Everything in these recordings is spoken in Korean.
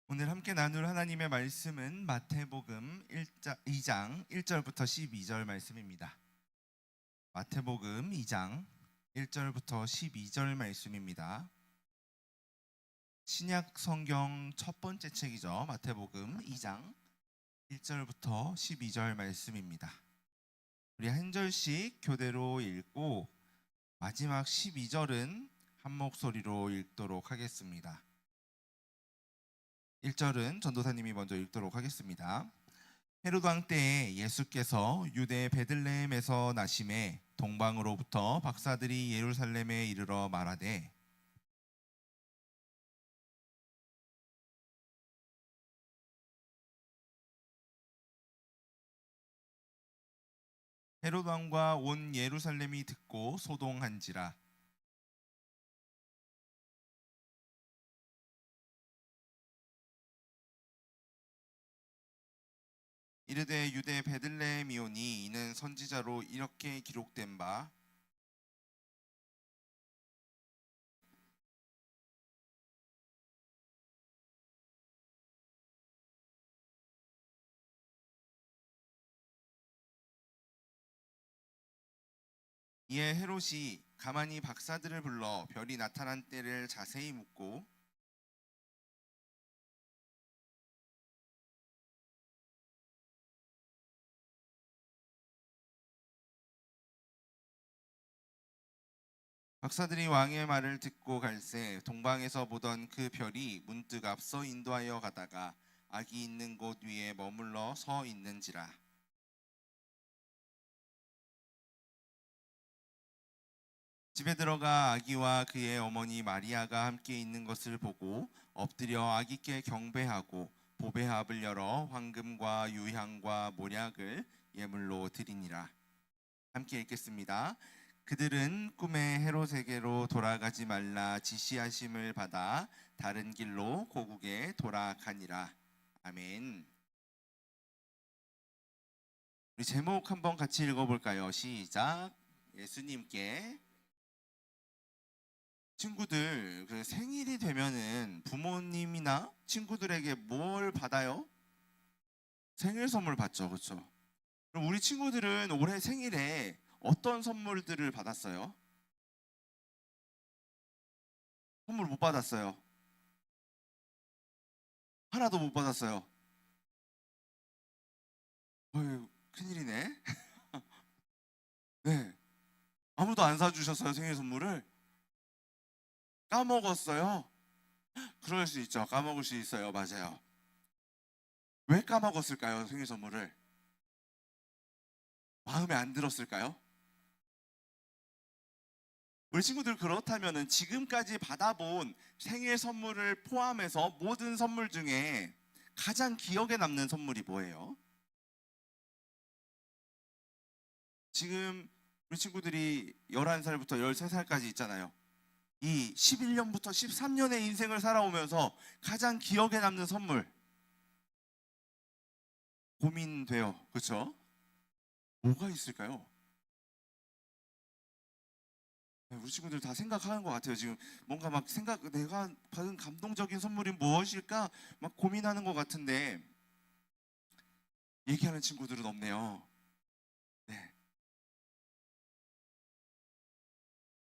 오늘 함께 나눌 하나님의 말씀은 마태복음 2장 1절부터 12절 말씀입니다. 마태복음 2장 1절부터 12절 말씀입니다. 신약 성경 첫 번째 책이죠. 마태복음 2장 1절부터 12절 말씀입니다. 우리 한 절씩 교대로 읽고 마지막 12절은 한 목소리로 읽도록 하겠습니다. 1절은 전도사님이 먼저 읽도록 하겠습니다. 헤롯 왕 때에 예수께서 유대 베들레헴에서 나심에 동방으로부터 박사들이 예루살렘에 이르러 말하되 헤롯 왕과 온 예루살렘이 듣고 소동한지라. 이르되 유대 베들레헴이오니 이는 선지자로 이렇게 기록된 바 이에 헤롯이 가만히 박사들을 불러 별이 나타난 때를 자세히 묻고 박사들이 왕의 말을 듣고 갈새 동방에서 보던 그 별이 문득 앞서 인도하여 가다가 아기 있는 곳 위에 머물러 서 있는지라. 집에 들어가 아기와 그의 어머니 마리아가 함께 있는 것을 보고 엎드려 아기께 경배하고 보배합을 열어 황금과 유향과 모략을 예물로 드리니라. 함께 읽겠습니다. 그들은 꿈에 헤롯에게로 돌아가지 말라 지시하심을 받아 다른 길로 고국에 돌아가니라. 아멘. 우리 제목 한번 같이 읽어볼까요? 시작. 예수님께. 친구들, 그 생일이 되면은 부모님이나 친구들에게 뭘 받아요? 생일 선물 받죠, 그렇죠? 그럼 우리 친구들은 올해 생일에 어떤 선물들을 받았어요? 선물 못 받았어요. 하나도 못 받았어요. 어휴, 큰일이네. 네, 아무도 안 사주셨어요, 생일 선물을? 까먹었어요? 그럴 수 있죠. 까먹을 수 있어요. 맞아요. 왜 까먹었을까요? 생일 선물을? 마음에 안 들었을까요? 우리 친구들 그렇다면은 지금까지 받아본 생일 선물을 포함해서 모든 선물 중에 가장 기억에 남는 선물이 뭐예요? 지금 우리 친구들이 11살부터 13살까지 있잖아요. 이 11년부터 13년의 인생을 살아오면서 가장 기억에 남는 선물 고민돼요. 그렇죠? 뭐가 있을까요? 우리 친구들 다 생각하는 것 같아요. 지금 뭔가 막 내가 받은 감동적인 선물이 무엇일까 막 고민하는 것 같은데 얘기하는 친구들은 없네요. 네,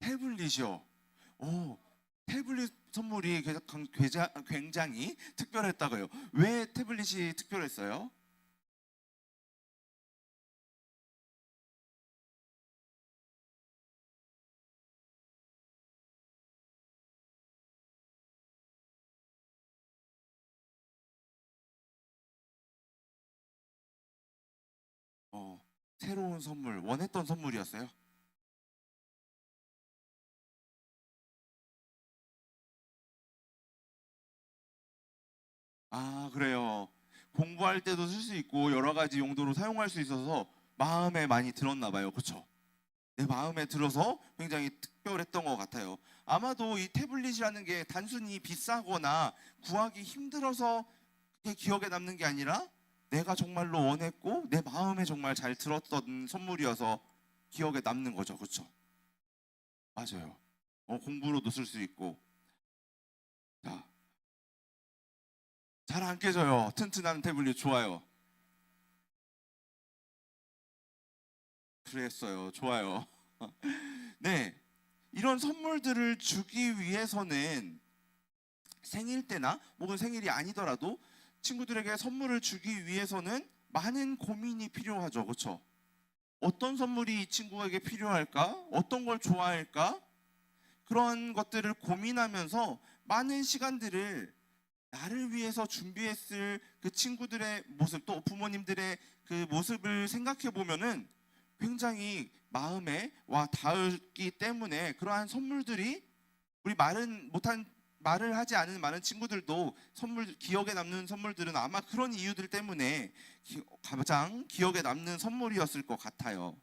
태블릿이요. 오, 태블릿 선물이 굉장히 특별했다고요. 왜 태블릿이 특별했어요? 어, 새로운 선물, 원했던 선물이었어요. 아, 그래요. 공부할 때도 쓸 수 있고 여러 가지 용도로 사용할 수 있어서 마음에 많이 들었나 봐요. 그렇죠? 내 마음에 들어서 굉장히 특별했던 것 같아요. 아마도 이 태블릿이라는 게 단순히 비싸거나 구하기 힘들어서 그게 기억에 남는 게 아니라 내가 정말로 원했고 내 마음에 정말 잘 들었던 선물이어서 기억에 남는 거죠. 그렇죠? 맞아요. 공부로도 쓸 수 있고. 자, 잘 안 깨져요. 튼튼한 태블릿 좋아요. 그랬어요. 좋아요. 네, 이런 선물들을 주기 위해서는 생일 때나 혹은 생일이 아니더라도 친구들에게 선물을 주기 위해서는 많은 고민이 필요하죠. 그렇죠? 어떤 선물이 이 친구에게 필요할까? 어떤 걸 좋아할까? 그런 것들을 고민하면서 많은 시간들을 나를 위해서 준비했을 그 친구들의 모습, 또 부모님들의 그 모습을 생각해 보면은 굉장히 마음에 와 닿기 때문에 그러한 선물들이 우리 말을 하지 않은 많은 친구들도 선물 기억에 남는 선물들은 아마 그런 이유들 때문에 가장 기억에 남는 선물이었을 것 같아요.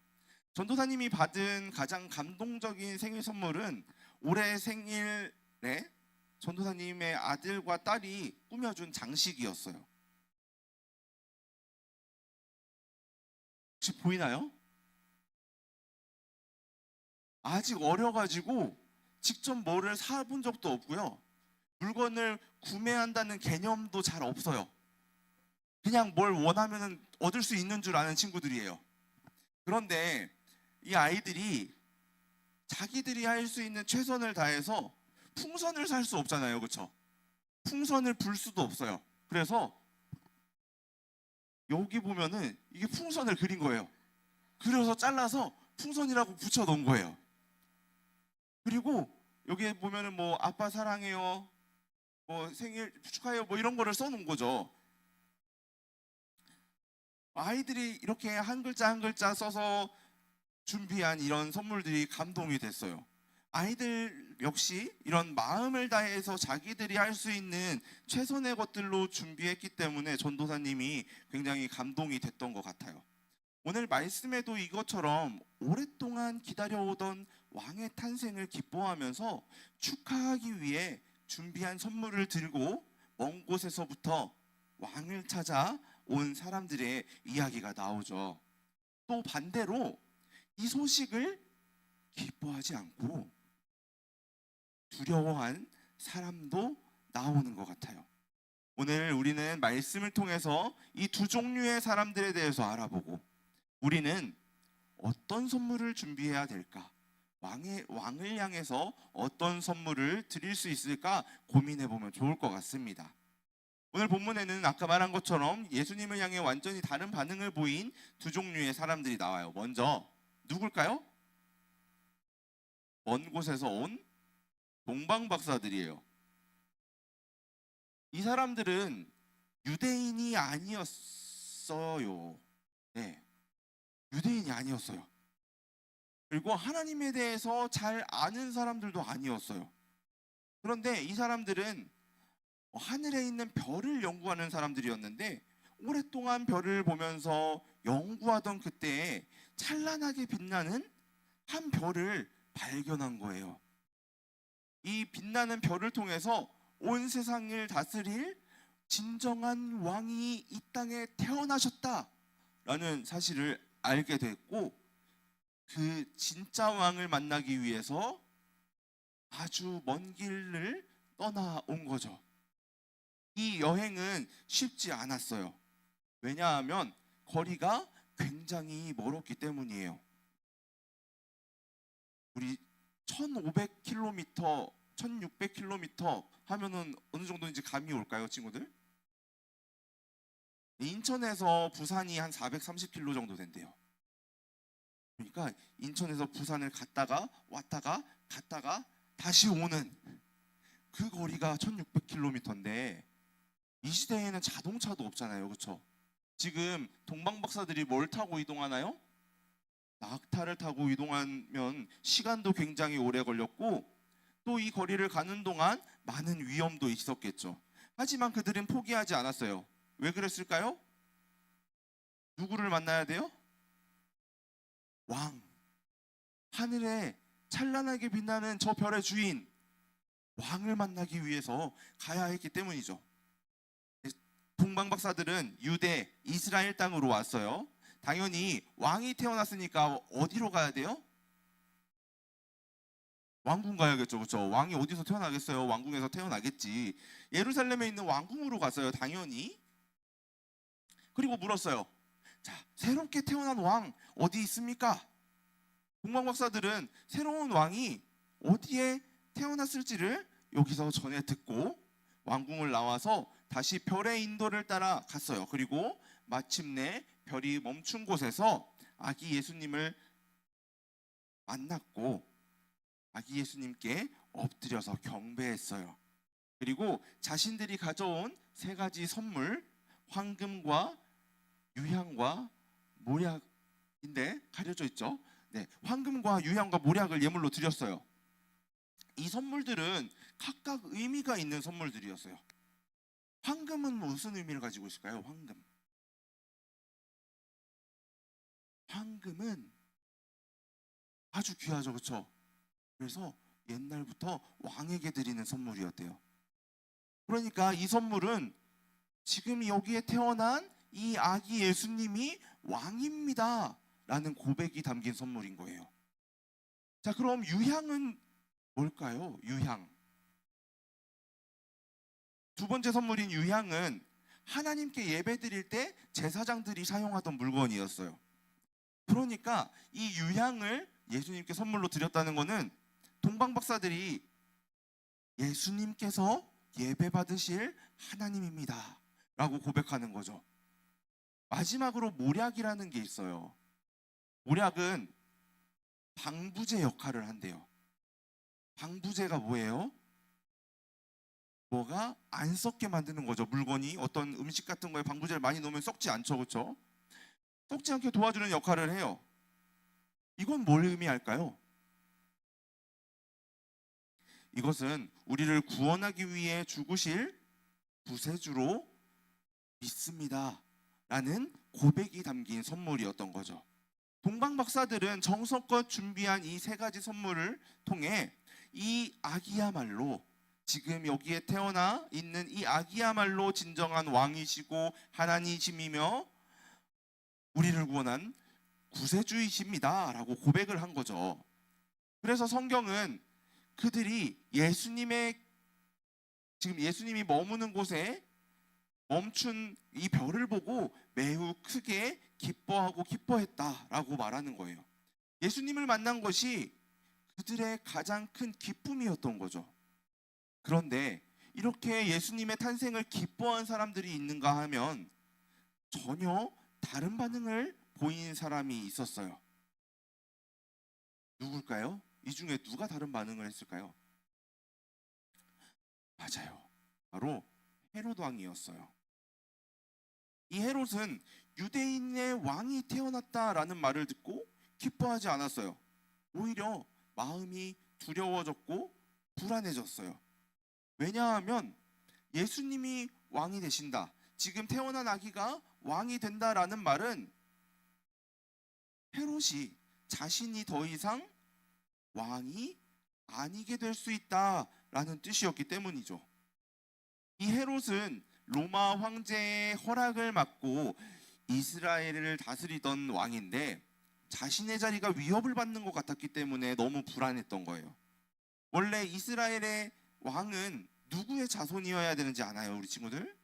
전도사님이 받은 가장 감동적인 생일 선물은 올해 생일에 전도사님의 아들과 딸이 꾸며준 장식이었어요. 혹시 보이나요? 아직 어려가지고 직접 뭐를 사본 적도 없고요. 물건을 구매한다는 개념도 잘 없어요. 그냥 뭘 원하면 얻을 수 있는 줄 아는 친구들이에요. 그런데 이 아이들이 자기들이 할 수 있는 최선을 다해서 풍선을 살 수 없잖아요. 그렇죠? 풍선을 불 수도 없어요. 그래서 여기 보면은 이게 풍선을 그린 거예요. 그려서 잘라서 풍선이라고 붙여 놓은 거예요. 그리고 여기에 보면은 뭐 아빠 사랑해요, 뭐 생일 축하해요, 뭐 이런 거를 써놓은 거죠. 아이들이 이렇게 한 글자 한 글자 써서 준비한 이런 선물들이 감동이 됐어요. 아이들 역시 이런 마음을 다해서 자기들이 할 수 있는 최선의 것들로 준비했기 때문에 전도사님이 굉장히 감동이 됐던 것 같아요. 오늘 말씀에도 이것처럼 오랫동안 기다려오던 왕의 탄생을 기뻐하면서 축하하기 위해 준비한 선물을 들고 먼 곳에서부터 왕을 찾아 온 사람들의 이야기가 나오죠. 또 반대로 이 소식을 기뻐하지 않고 두려워한 사람도 나오는 것 같아요. 오늘 우리는 말씀을 통해서 이 두 종류의 사람들에 대해서 알아보고 우리는 어떤 선물을 준비해야 될까? 왕을 향해서 어떤 선물을 드릴 수 있을까 고민해 보면 좋을 것 같습니다. 오늘 본문에는 아까 말한 것처럼 예수님을 향해 완전히 다른 반응을 보인 두 종류의 사람들이 나와요. 먼저 누굴까요? 먼 곳에서 온 동방 박사들이에요. 이 사람들은 유대인이 아니었어요. 네, 유대인이 아니었어요. 그리고 하나님에 대해서 잘 아는 사람들도 아니었어요. 그런데 이 사람들은 하늘에 있는 별을 연구하는 사람들이었는데 오랫동안 별을 보면서 연구하던 그때에 찬란하게 빛나는 한 별을 발견한 거예요. 이 빛나는 별을 통해서 온 세상을 다스릴 진정한 왕이 이 땅에 태어나셨다라는 사실을 알게 됐고, 그 진짜 왕을 만나기 위해서 아주 먼 길을 떠나온 거죠. 이 여행은 쉽지 않았어요. 왜냐하면 거리가 굉장히 멀었기 때문이에요. 우리 1500km, 1600km 하면은 어느 정도인지 감이 올까요, 친구들? 인천에서 부산이 한 430km 정도 된대요. 그러니까 인천에서 부산을 갔다가 왔다가 갔다가 다시 오는 그 거리가 1600km인데 이 시대에는 자동차도 없잖아요. 그렇죠? 지금 동방 박사들이 뭘 타고 이동하나요? 낙타를 타고 이동하면 시간도 굉장히 오래 걸렸고 또 이 거리를 가는 동안 많은 위험도 있었겠죠. 하지만 그들은 포기하지 않았어요. 왜 그랬을까요? 누구를 만나야 돼요? 왕. 하늘에 찬란하게 빛나는 저 별의 주인 왕을 만나기 위해서 가야 했기 때문이죠. 동방 박사들은 유대, 이스라엘 땅으로 왔어요. 당연히 왕이 태어났으니까 어디로 가야 돼요? 왕궁 가야겠죠, 그렇죠? 왕이 어디서 태어나겠어요? 왕궁에서 태어나겠지. 예루살렘에 있는 왕궁으로 갔어요, 당연히. 그리고 물었어요. 자, 새롭게 태어난 왕 어디 있습니까? 동방 박사들은 새로운 왕이 어디에 태어났을지를 여기서 전해 듣고 왕궁을 나와서 다시 별의 인도를 따라 갔어요. 그리고 마침내 별이 멈춘 곳에서 아기 예수님을 만났고 아기 예수님께 엎드려서 경배했어요. 그리고 자신들이 가져온 세 가지 선물, 황금과 유향과 모략인데 가려져 있죠. 네, 황금과 유향과 모략을 예물로 드렸어요. 이 선물들은 각각 의미가 있는 선물들이었어요. 황금은 무슨 의미를 가지고 있을까요? 황금은 아주 귀하죠, 그렇죠? 그래서 옛날부터 왕에게 드리는 선물이었대요. 그러니까 이 선물은 지금 여기에 태어난 이 아기 예수님이 왕입니다 라는 고백이 담긴 선물인 거예요. 자, 그럼 유향은 뭘까요? 유향. 두 번째 선물인 유향은 하나님께 예배 드릴 때 제사장들이 사용하던 물건이었어요. 그러니까 이 유향을 예수님께 선물로 드렸다는 것은 동방 박사들이 예수님께서 예배 받으실 하나님입니다 라고 고백하는 거죠. 마지막으로 모략이라는 게 있어요. 모략은 방부제 역할을 한대요. 방부제가 뭐예요? 뭐가 안 썩게 만드는 거죠. 물건이 어떤 음식 같은 거에 방부제를 많이 넣으면 썩지 않죠, 그렇죠? 썩지 않게 도와주는 역할을 해요. 이건 뭘 의미할까요? 이것은 우리를 구원하기 위해 죽으실 구세주로 믿습니다 라는 고백이 담긴 선물이었던 거죠. 동방 박사들은 정성껏 준비한 이 세 가지 선물을 통해 이 아기야말로 지금 여기에 태어나 있는 이 아기야말로 진정한 왕이시고 하나님이시며 우리를 구원한 구세주이십니다 라고 고백을 한 거죠. 그래서 성경은 그들이 지금 예수님이 머무는 곳에 멈춘 이 별을 보고 매우 크게 기뻐하고 기뻐했다라고 말하는 거예요. 예수님을 만난 것이 그들의 가장 큰 기쁨이었던 거죠. 그런데 이렇게 예수님의 탄생을 기뻐한 사람들이 있는가 하면 전혀 다른 반응을 보인 사람이 있었어요. 누굴까요? 이 중에 누가 다른 반응을 했을까요? 맞아요. 바로 헤롯 왕이었어요. 이 헤롯은 유대인의 왕이 태어났다라는 말을 듣고 기뻐하지 않았어요. 오히려 마음이 두려워졌고 불안해졌어요. 왜냐하면 예수님이 왕이 되신다, 지금 태어난 아기가 왕이 된다라는 말은 헤롯이 자신이 더 이상 왕이 아니게 될 수 있다라는 뜻이었기 때문이죠. 이 헤롯은 로마 황제의 허락을 받고 이스라엘을 다스리던 왕인데 자신의 자리가 위협을 받는 것 같았기 때문에 너무 불안했던 거예요. 원래 이스라엘의 왕은 누구의 자손이어야 되는지 아나요, 우리 친구들?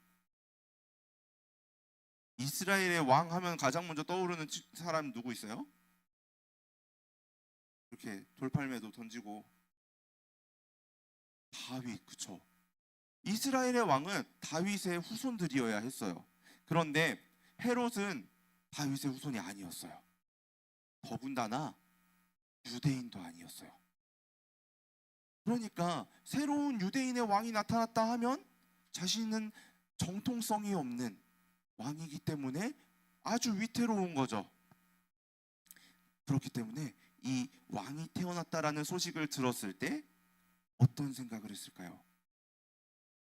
이스라엘의 왕 하면 가장 먼저 떠오르는 사람 누구 있어요? 이렇게 돌팔매도 던지고 다윗, 그쵸? 이스라엘의 왕은 다윗의 후손들이어야 했어요. 그런데 헤롯은 다윗의 후손이 아니었어요. 더군다나 유대인도 아니었어요. 그러니까 새로운 유대인의 왕이 나타났다 하면 자신은 정통성이 없는 왕이기 때문에 아주 위태로운 거죠. 그렇기 때문에 이 왕이 태어났다라는 소식을 들었을 때 어떤 생각을 했을까요?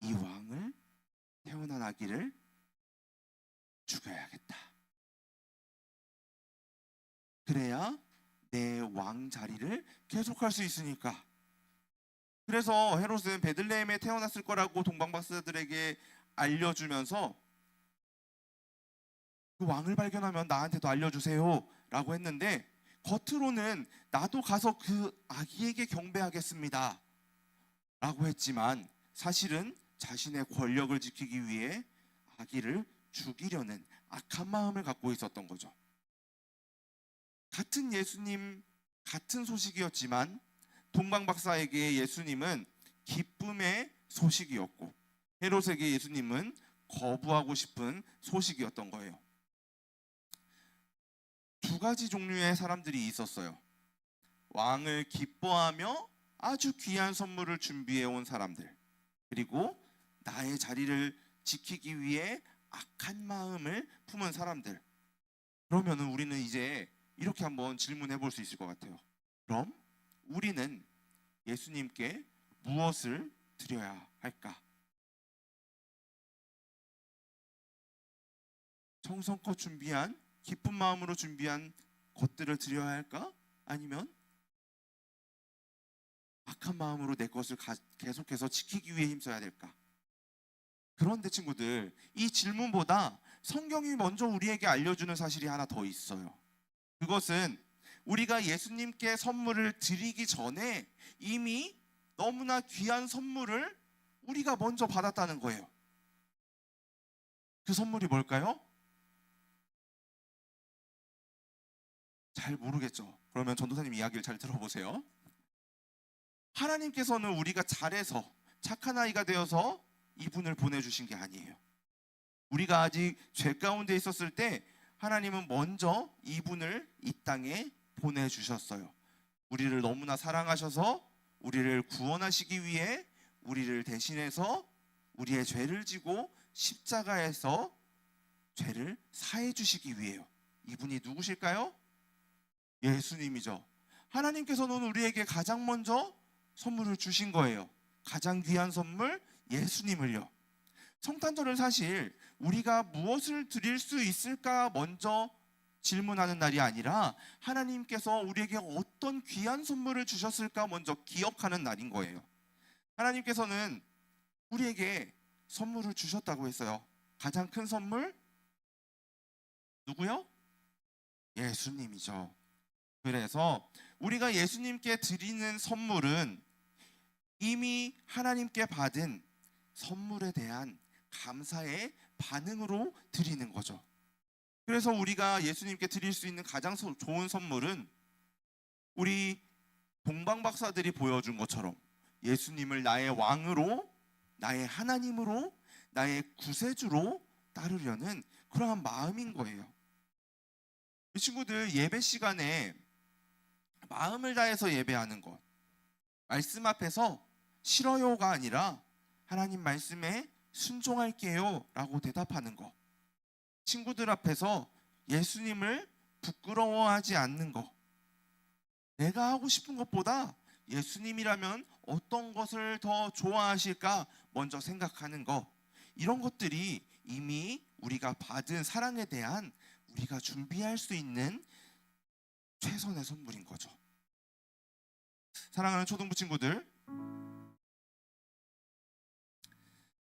이 왕을, 태어난 아기를 죽여야겠다. 그래야 내 왕 자리를 계속할 수 있으니까. 그래서 헤롯은 베들레헴에 태어났을 거라고 동방박사들에게 알려주면서 그 왕을 발견하면 나한테도 알려주세요 라고 했는데 겉으로는 나도 가서 그 아기에게 경배하겠습니다 라고 했지만 사실은 자신의 권력을 지키기 위해 아기를 죽이려는 악한 마음을 갖고 있었던 거죠. 같은 예수님, 같은 소식이었지만 동방 박사에게 예수님은 기쁨의 소식이었고 헤롯에게 예수님은 거부하고 싶은 소식이었던 거예요. 두 가지 종류의 사람들이 있었어요. 왕을 기뻐하며 아주 귀한 선물을 준비해 온 사람들, 그리고 나의 자리를 지키기 위해 악한 마음을 품은 사람들. 그러면 우리는 이제 이렇게 한번 질문해 볼 수 있을 것 같아요. 그럼 우리는 예수님께 무엇을 드려야 할까? 정성껏 준비한, 기쁜 마음으로 준비한 것들을 드려야 할까? 아니면 악한 마음으로 내 것을 계속해서 지키기 위해 힘써야 될까? 그런데 친구들, 이 질문보다 성경이 먼저 우리에게 알려주는 사실이 하나 더 있어요. 그것은 우리가 예수님께 선물을 드리기 전에 이미 너무나 귀한 선물을 우리가 먼저 받았다는 거예요. 그 선물이 뭘까요? 잘 모르겠죠. 그러면 전도사님 이야기를 잘 들어보세요. 하나님께서는 우리가 잘해서 착한 아이가 되어서 이분을 보내주신 게 아니에요. 우리가 아직 죄 가운데 있었을 때 하나님은 먼저 이분을 이 땅에 보내주셨어요. 우리를 너무나 사랑하셔서 우리를 구원하시기 위해 우리를 대신해서 우리의 죄를 지고 십자가에서 죄를 사해 주시기 위해요. 이분이 누구실까요? 예수님이죠. 하나님께서는 우리에게 가장 먼저 선물을 주신 거예요. 가장 귀한 선물, 예수님을요. 성탄절은 사실 우리가 무엇을 드릴 수 있을까 먼저 질문하는 날이 아니라 하나님께서 우리에게 어떤 귀한 선물을 주셨을까 먼저 기억하는 날인 거예요. 하나님께서는 우리에게 선물을 주셨다고 했어요. 가장 큰 선물 누구요? 예수님이죠. 그래서 우리가 예수님께 드리는 선물은 이미 하나님께 받은 선물에 대한 감사의 반응으로 드리는 거죠. 그래서 우리가 예수님께 드릴 수 있는 가장 좋은 선물은 우리 동방 박사들이 보여준 것처럼 예수님을 나의 왕으로, 나의 하나님으로, 나의 구세주로 따르려는 그러한 마음인 거예요. 이 친구들, 예배 시간에 마음을 다해서 예배하는 것, 말씀 앞에서 싫어요가 아니라 하나님 말씀에 순종할게요 라고 대답하는 것, 친구들 앞에서 예수님을 부끄러워하지 않는 것, 내가 하고 싶은 것보다 예수님이라면 어떤 것을 더 좋아하실까 먼저 생각하는 것, 이런 것들이 이미 우리가 받은 사랑에 대한 우리가 준비할 수 있는 최선의 선물인 거죠. 사랑하는 초등부 친구들,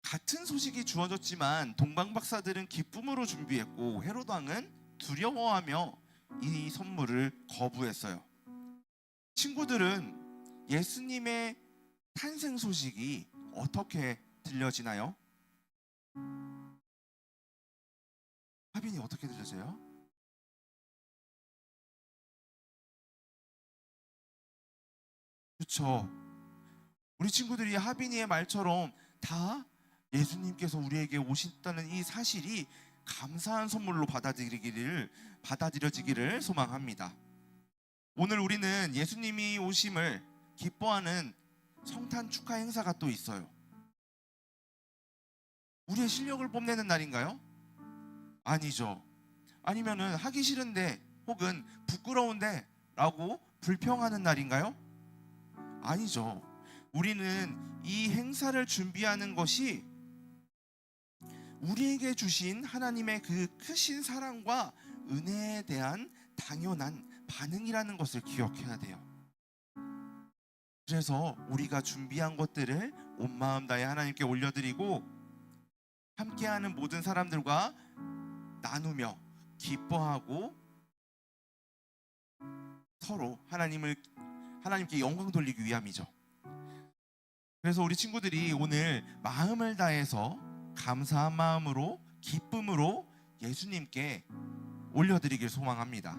같은 소식이 주어졌지만 동방 박사들은 기쁨으로 준비했고 헤롯 왕은 두려워하며 이 선물을 거부했어요. 친구들은 예수님의 탄생 소식이 어떻게 들려지나요? 하빈이 어떻게 들려져요? 그렇죠. 우리 친구들이 하빈이의 말처럼 다 예수님께서 우리에게 오신다는 이 사실이 감사한 선물로 받아들여지기를 소망합니다. 오늘 우리는 예수님이 오심을 기뻐하는 성탄 축하 행사가 또 있어요. 우리의 실력을 뽐내는 날인가요? 아니죠. 아니면은 하기 싫은데 혹은 부끄러운데 라고 불평하는 날인가요? 아니죠. 우리는 이 행사를 준비하는 것이 우리에게 주신 하나님의 그 크신 사랑과 은혜에 대한 당연한 반응이라는 것을 기억해야 돼요. 그래서 우리가 준비한 것들을 온 마음 다해 하나님께 올려드리고 함께하는 모든 사람들과 나누며 기뻐하고 서로 하나님께 영광 돌리기 위함이죠. 그래서 우리 친구들이 오늘 마음을 다해서 감사한 마음으로 기쁨으로 예수님께 올려드리길 소망합니다.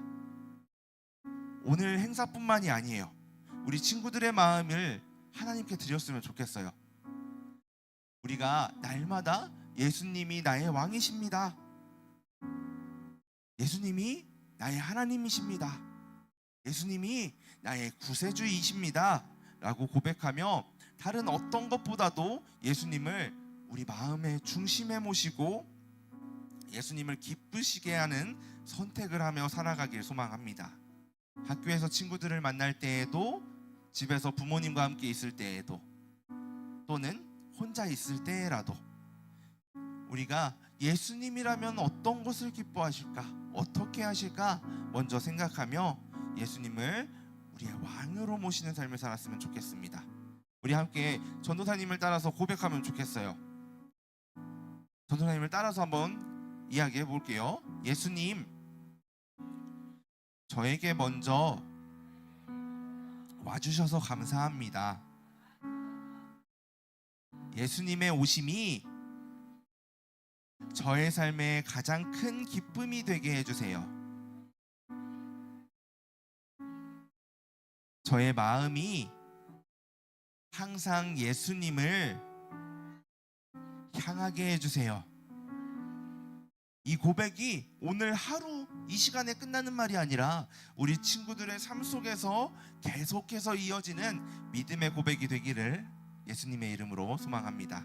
오늘 행사뿐만이 아니에요. 우리 친구들의 마음을 하나님께 드렸으면 좋겠어요. 우리가 날마다 예수님이 나의 왕이십니다. 예수님이 나의 하나님이십니다. 예수님이 나의 구세주이십니다. 라고 고백하며 다른 어떤 것보다도 예수님을 우리 마음의 중심에 모시고 예수님을 기쁘시게 하는 선택을 하며 살아가길 소망합니다. 학교에서 친구들을 만날 때에도, 집에서 부모님과 함께 있을 때에도, 또는 혼자 있을 때라도 우리가 예수님이라면 어떤 것을 기뻐하실까, 어떻게 하실까 먼저 생각하며 예수님을 우리의 왕으로 모시는 삶을 살았으면 좋겠습니다. 우리 함께 전도사님을 따라서 고백하면 좋겠어요. 전도사님을 따라서 한번 이야기해 볼게요. 예수님, 저에게 먼저 와주셔서 감사합니다. 예수님의 오심이 저의 삶의 가장 큰 기쁨이 되게 해주세요. 저의 마음이 항상 예수님을 향하게 해주세요. 이 고백이 오늘 하루 이 시간에 끝나는 말이 아니라 우리 친구들의 삶 속에서 계속해서 이어지는 믿음의 고백이 되기를 예수님의 이름으로 소망합니다.